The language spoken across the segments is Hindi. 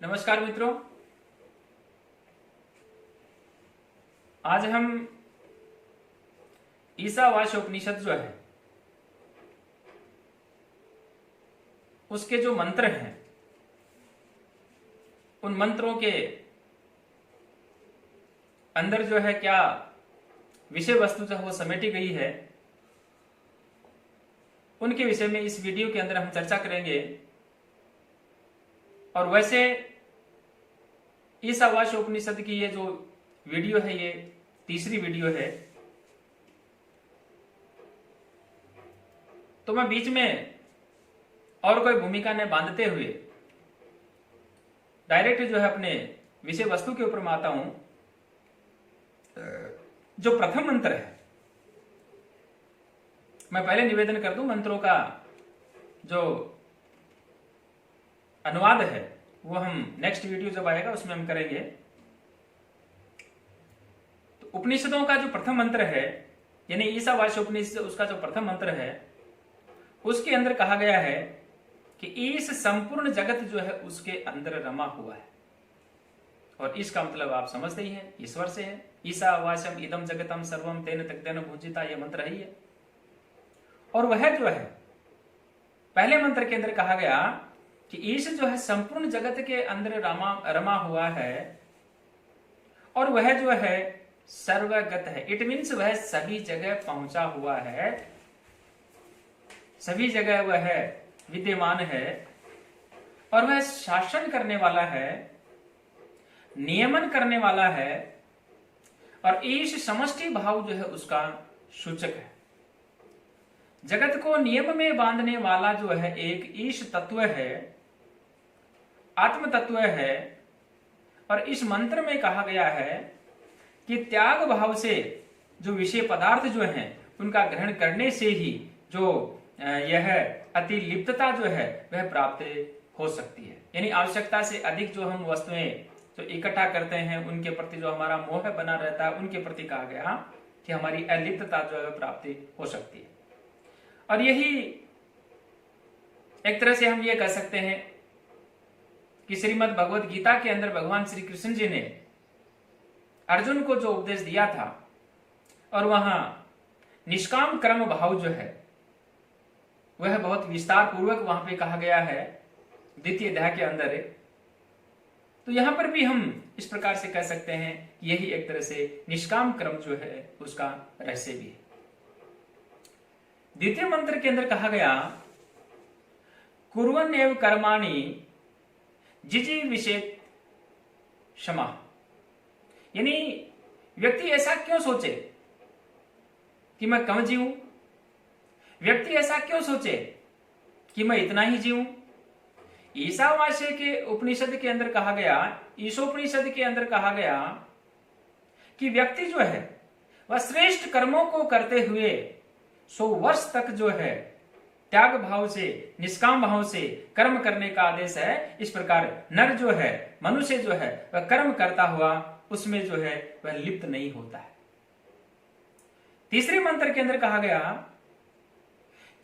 नमस्कार मित्रों, आज हम ईशावास्य उपनिषद जो है उसके जो मंत्र हैं उन मंत्रों के अंदर जो है क्या विषय वस्तु जो है वो समेटी गई है, उनके विषय में इस वीडियो के अंदर हम चर्चा करेंगे। और वैसे ईशावास्य उपनिषद की ये जो वीडियो है ये तीसरी वीडियो है, तो मैं बीच में और कोई भूमिका ने बांधते हुए डायरेक्ट जो है अपने विषय वस्तु के ऊपर मैं आता हूं। जो प्रथम मंत्र है, मैं पहले निवेदन कर दूं, मंत्रों का जो अनुवाद है वो हम नेक्स्ट वीडियो जब आएगा उसमें हम करेंगे। तो उपनिषदों का जो प्रथम मंत्र है यानी ईशावास्य उपनिषद, उसका जो प्रथम मंत्र है उसके अंदर कहा गया है कि इस संपूर्ण जगत जो है उसके अंदर रमा हुआ है। और इसका मतलब आप समझते ही हैं, ईश्वर से है। ईशावास्यम इदम जगतम सर्वम तेन तक्तेन भुजिता, यह मंत्र ही है। और वह जो है पहले मंत्र के अंदर कहा गया कि ईश जो है संपूर्ण जगत के अंदर रमा हुआ है और वह जो है सर्वगत है। इट मीन्स वह सभी जगह पहुंचा हुआ है, सभी जगह वह विद्यमान है और वह शासन करने वाला है, नियमन करने वाला है। और ईश समष्टि भाव जो है उसका सूचक है। जगत को नियम में बांधने वाला जो है एक ईश तत्व है, आत्म तत्व है। और इस मंत्र में कहा गया है कि त्याग भाव से जो विषय पदार्थ जो हैं उनका ग्रहण करने से ही जो यह अति लिप्तता जो है वह प्राप्त हो सकती है। यानी आवश्यकता से अधिक जो हम वस्तुएं जो इकट्ठा करते हैं उनके प्रति जो हमारा मोह बना रहता है, उनके प्रति कहा गया कि हमारी अलिप्तता जो है प्राप्ति हो सकती है। और यही एक तरह से हम ये कह सकते हैं कि श्रीमद् भगवद गीता के अंदर भगवान श्री कृष्ण जी ने अर्जुन को जो उपदेश दिया था और वहां निष्काम कर्म भाव जो है वह बहुत विस्तार पूर्वक वहां पे कहा गया है द्वितीय अध्याय के अंदर। तो यहां पर भी हम इस प्रकार से कह सकते हैं कि यही एक तरह से निष्काम कर्म जो है उसका रहस्य भी है। द्वितीय मंत्र के अंदर कहा गया कुर्वन् एव कर्माणि जिजीविषेत् क्षमा। यानी व्यक्ति ऐसा क्यों सोचे कि मैं कम जीऊं, व्यक्ति ऐसा क्यों सोचे कि मैं इतना ही जीऊं। ईशावास्य के उपनिषद के अंदर कहा गया, ईशोपनिषद के अंदर कहा गया कि व्यक्ति जो है वह श्रेष्ठ कर्मों को करते हुए 100 वर्ष तक जो है त्याग भाव से, निष्काम भाव से कर्म करने का आदेश है। इस प्रकार नर जो है, मनुष्य जो है वह कर्म करता हुआ उसमें जो है वह लिप्त नहीं होता है। तीसरे मंत्र के अंदर कहा गया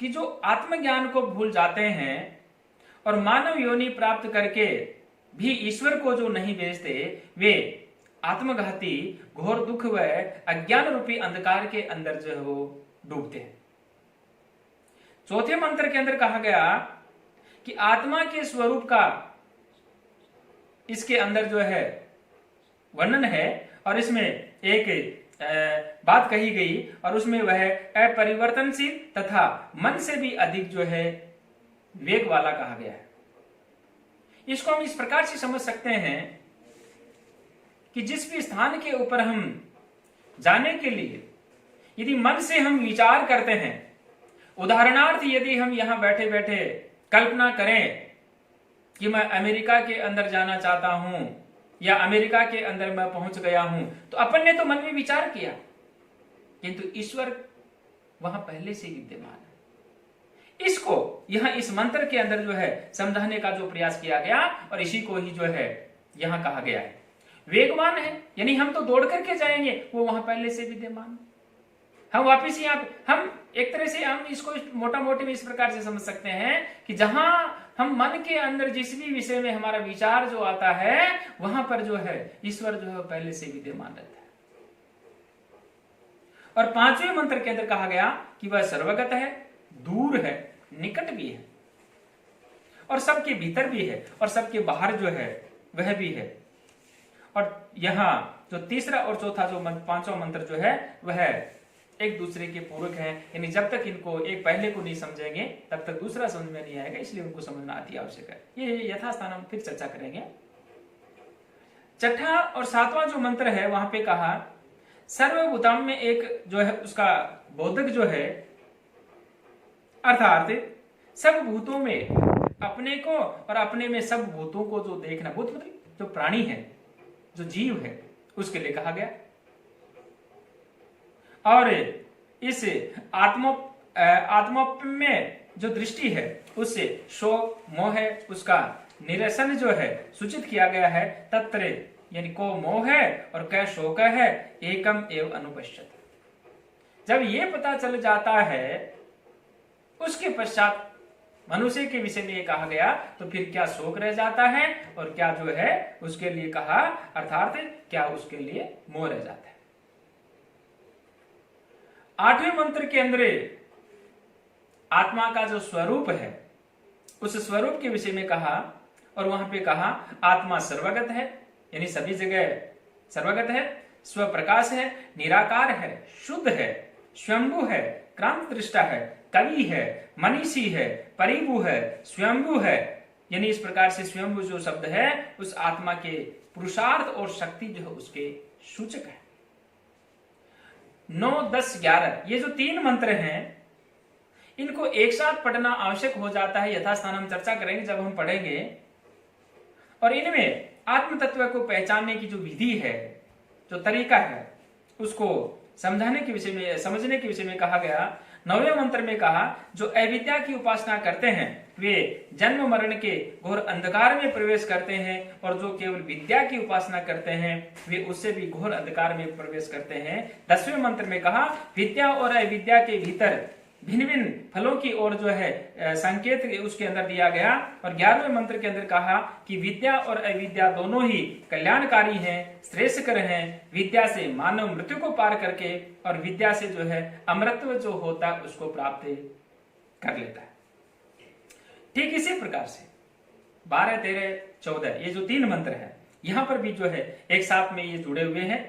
कि जो आत्मज्ञान को भूल जाते हैं और मानव योनि प्राप्त करके भी ईश्वर को जो नहीं बेचते, वे आत्मघाती घोर दुख व अज्ञान रूपी अंधकार के अंदर जो है वो डूबते हैं। चौथे मंत्र के अंदर कहा गया कि आत्मा के स्वरूप का इसके अंदर जो है वर्णन है और इसमें एक बात कही गई और उसमें वह अपरिवर्तनशील तथा मन से भी अधिक जो है वेग वाला कहा गया है। इसको हम इस प्रकार से समझ सकते हैं कि जिस भी स्थान के ऊपर हम जाने के लिए यदि मन से हम विचार करते हैं, उदाहरणार्थ यदि हम यहां बैठे बैठे कल्पना करें कि मैं अमेरिका के अंदर जाना चाहता हूं या अमेरिका के अंदर मैं पहुंच गया हूं, तो अपन ने तो मन में विचार किया, किंतु ईश्वर वहां पहले से विद्यमान है। इसको यहां इस मंत्र के अंदर जो है समझाने का जो प्रयास किया गया और इसी को ही जो है यहां कहा गया है। वेगवान है यानी हम तो दौड़ करके जाएंगे, वो वहां पहले से विद्यमान है। हम वापिस यहाँ हम एक तरह से हम इसको मोटा मोटी इस प्रकार से समझ सकते हैं कि जहां हम मन के अंदर जिस भी विषय में हमारा विचार जो आता है वहां पर जो है ईश्वर जो है पहले से विद्यमान रहता है। और पांचवें मंत्र के अंदर कहा गया कि वह सर्वगत है, दूर है, निकट भी है और सबके भीतर भी है और सबके बाहर जो है वह भी है। और यहां जो तीसरा और चौथा जो पांचवा मंत्र जो है वह एक दूसरे के पूरक है, यानी जब तक इनको एक पहले को नहीं समझेंगे तब तक दूसरा समझ में नहीं आएगा, इसलिए उनको समझना अति आवश्यक है। ये यथास्थान हम फिर चर्चा करेंगे। छठा और सातवां जो मंत्र है वहां पे कहा सर्वभूतम में एक जो है उसका बोधक जो है अर्थात सब भूतों में अपने को और अपने में सब भूतों को जो देखना, भूत मतलब जो प्राणी है, जो जीव है, उसके लिए कहा गया। और इस आत्मा में जो दृष्टि है उससे शोक मोह है उसका निरसन जो है सूचित किया गया है। तत्र यानी को मोह है और कै शोक है एकम एव अनुपश्यत। जब ये पता चल जाता है उसके पश्चात मनुष्य के विषय में ये कहा गया तो फिर क्या शोक रह जाता है और क्या जो है उसके लिए कहा अर्थात क्या उसके लिए मोह रह जाता है। आठवें मंत्र के अंदर आत्मा का जो स्वरूप है उस स्वरूप के विषय में कहा और वहां पे कहा आत्मा सर्वगत है, यानी सभी जगह सर्वगत है, स्वप्रकाश है, निराकार है, शुद्ध है, स्वयंभू है, क्रांत दृष्टा है, कवि है, मनीषी है, परिभू है, स्वयंभू है। यानी इस प्रकार से स्वयंभू जो शब्द है उस आत्मा के पुरुषार्थ और शक्ति जो है उसके सूचक है। 9, 10, 11 ये जो 3 मंत्र हैं इनको एक साथ पढ़ना आवश्यक हो जाता है। यथास्थान हम चर्चा करेंगे जब हम पढ़ेंगे। और इनमें आत्म तत्व को पहचानने की जो विधि है, जो तरीका है, उसको समझने के विषय में कहा गया। 9वें मंत्र में कहा जो अविद्या की उपासना करते हैं वे जन्म मरण के घोर अंधकार में प्रवेश करते हैं और जो केवल विद्या की उपासना करते हैं वे उससे भी घोर अंधकार में प्रवेश करते हैं। 10वें मंत्र में कहा विद्या और अविद्या के भीतर भिन्न भिन्न फलों की ओर जो है संकेत उसके अंदर दिया गया। और 11वें मंत्र के अंदर कहा कि विद्या और अविद्या दोनों ही कल्याणकारी हैं, श्रेष्ठकर हैं। विद्या से मानव मृत्यु को पार करके और विद्या से जो है अमरत्व जो होता है उसको प्राप्त कर लेता है। ठीक इसी प्रकार से 12, 13, 14 ये जो 3 मंत्र है यहाँ पर भी जो है एक साथ में ये जुड़े हुए हैं।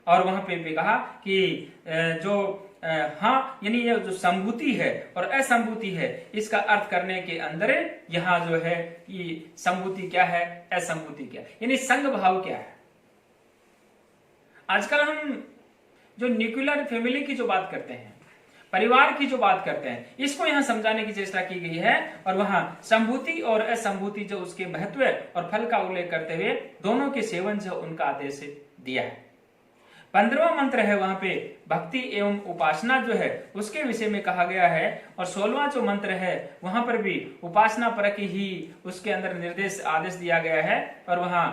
और वहां पे भी कहा कि जो हाँ यानी ये जो संभूति है और असंभूति है इसका अर्थ करने के अंदर यहाँ जो है ये संभूति क्या है, असंभूति क्या है, यानी संग भाव क्या है। आजकल हम जो न्यूक्लियर फैमिली की जो बात करते हैं, परिवार की जो बात करते हैं, इसको यहाँ समझाने की चेष्टा की गई है। और वहां संभूति और असंभूति जो उसके महत्व और फल का उल्लेख करते हुए दोनों के सेवन जो उनका आदेश दिया है। 15वां मंत्र है वहां पे भक्ति एवं उपासना जो है उसके विषय में कहा गया है। और 16वां जो मंत्र है वहां पर भी उपासना परक ही उसके अंदर निर्देश आदेश दिया गया है। और वहां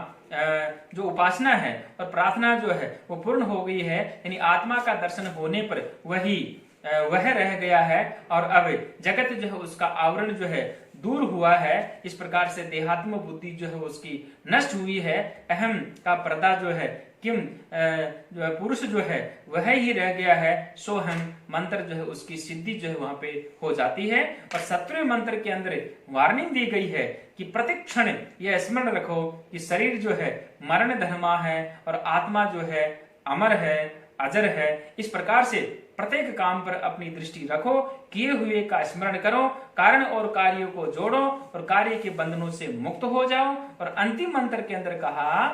जो उपासना है और प्रार्थना जो है वो पूर्ण हो गई है, यानी आत्मा का दर्शन होने पर वह रह गया है और अब जगत जो है उसका आवरण जो है दूर हुआ है। इस प्रकार से देहात्म बुद्धि जो है उसकी नष्ट हुई है। अहम का पर्दा जो है किम जो है पुरुष जो है वह ही रह गया है। सो हम मंत्र जो है उसकी सिद्धि जो है वहां पे हो जाती है। और 17वें मंत्र के अंदर वार्निंग दी गई है कि प्रतिक्षण यह स्मरण रखो कि शरीर जो है मरण धर्मा है और आत्मा जो है अमर है, अजर है। इस प्रकार से प्रत्येक काम पर अपनी दृष्टि रखो, किए हुए का स्मरण करो, कारण और कार्यों को जोड़ो और कार्य के बंधनों से मुक्त हो जाओ। और अंतिम मंत्र के अंदर कहा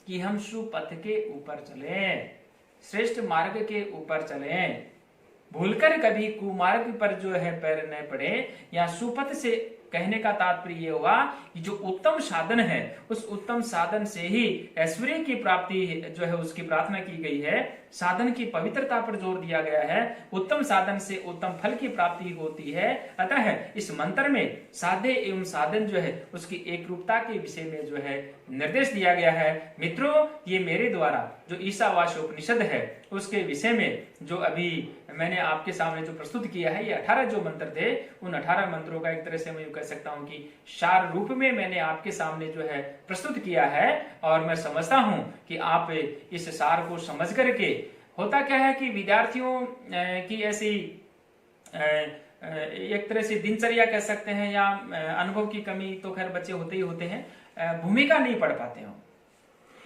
कि हम सुपथ के ऊपर चलें, श्रेष्ठ मार्ग के ऊपर चलें, भूलकर कभी कुमार्ग पर जो है पैर न पड़े। या सुपथ से कहने का तात्पर्य ये हुआ कि जो उत्तम साधन है उस उत्तम साधन से ही ऐश्वर्य की प्राप्ति जो है उसकी प्रार्थना की गई है। साधन की पवित्रता पर जोर दिया गया है। उत्तम साधन से उत्तम फल की प्राप्ति होती है। अतः इस मंत्र में साध्य एवं साधन जो है उसकी एक रूपता के विषय में जो है निर्देश दिया गया है। मित्रों, ये मेरे द्वारा जो ईशावास्य उपनिषद है उसके विषय में जो अभी मैंने आपके सामने जो प्रस्तुत किया है, ये 18 जो मंत्र थे, उन 18 मंत्रों का एक तरह से मैं यूं कह सकता हूं कि सार रूप में मैंने आपके सामने जो है प्रस्तुत किया है। और मैं समझता हूं कि आप इस सार को समझ करके, होता क्या है कि विद्यार्थियों की ऐसी एक तरह से दिनचर्या कह सकते हैं या अनुभव की कमी, तो खैर बच्चे होते ही होते हैं, भूमिका नहीं पढ़ पाते हो।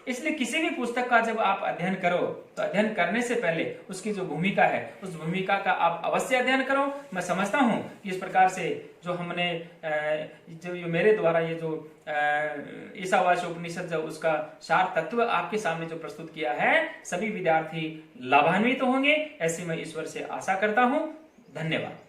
इसलिए किसी भी पुस्तक का जब आप अध्ययन करो तो अध्ययन करने से पहले उसकी जो भूमिका है, उस भूमिका का आप अवश्य अध्ययन करो। मैं समझता हूं कि इस प्रकार से जो हमने जो मेरे द्वारा ये जो ईशावास्य उपनिषद जो उसका सार तत्व आपके सामने जो प्रस्तुत किया है, सभी विद्यार्थी लाभान्वित होंगे, ऐसी मैं ईश्वर से आशा करता हूं। धन्यवाद।